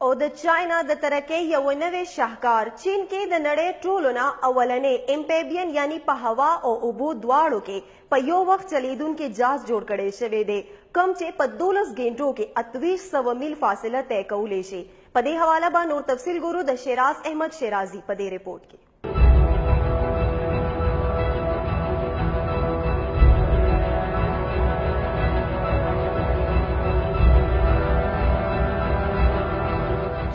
او د چاینا د ترقۍ یو نوی شاهکار چین کې د نړۍ ټولو نه اولنې امپیبین یعنی په هوا او اوبو دواړو کې په یو وخت چلیدونکي جهاز جوړ کړی شوی دی کوم چې په 12 غنټو کې 2800 میل فاصله طے کولی شي. په دې حواله به نور تفصیل ګورو د شیراز احمد شیرازي په دې رپورټ کې.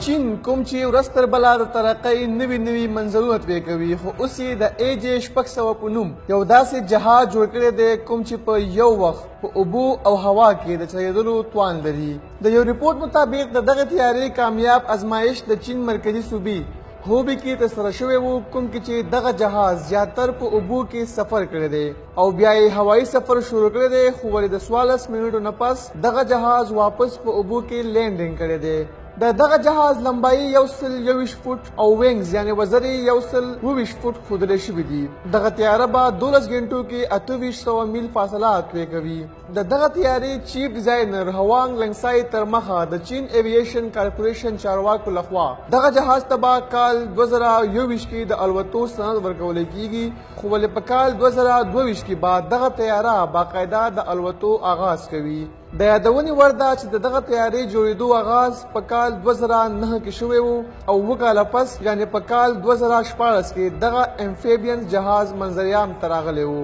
چین کوم چې ورځ تر بله د ترقۍ نوي منظرونه طی کوي خو اوس یې د AJ 600 په نوم یو داسې جهاز جوړ کړی دی کوم چې په یو وخت په اوبو او هوا کې د چلیدلو توان لري. د یو ریپورټ مطابق د دغه طیارې کامیاب ازمایش د چین مرکزي صوبې هوبی کې ترسره شوی و کوم کې چې دغه جهاز زیاتر په اوبو کې سفر کړی دی او بیا یې هوایي سفر شروع کړی دی خو ولې د 14 منټو نه پس دغه جهاز واپس په اوبو کې لینډینګ کړی دی. د دغه جهاز لمبایي 123 فوټ او وینګز یعنی وزر یې 124 فوټ ښودلی شوي دي. دغه طیاره به 12 غنټو کې 2800 میل فاصله طی کوي. د دغه طیارې چیف ډیزاینر هوانګ لنګسای تر مخه د چین ایویشن کارپوریشن چارواکو لخوا دغه جهاز ته به کال 2021 کې د الوتو سند ورکولی کیږي خو ولې په کال 2022 کې به دغه طیاره باقاعده د الوتو آغاز کوي. د یادونې وړ ده چې د دغه طیارې جوړېدو آغاز په کال 2009 کې شوی و او 2 کاله پس یعنې په کال 2014 کې دغه امفیبین جهاز منظریام ته راغلی و.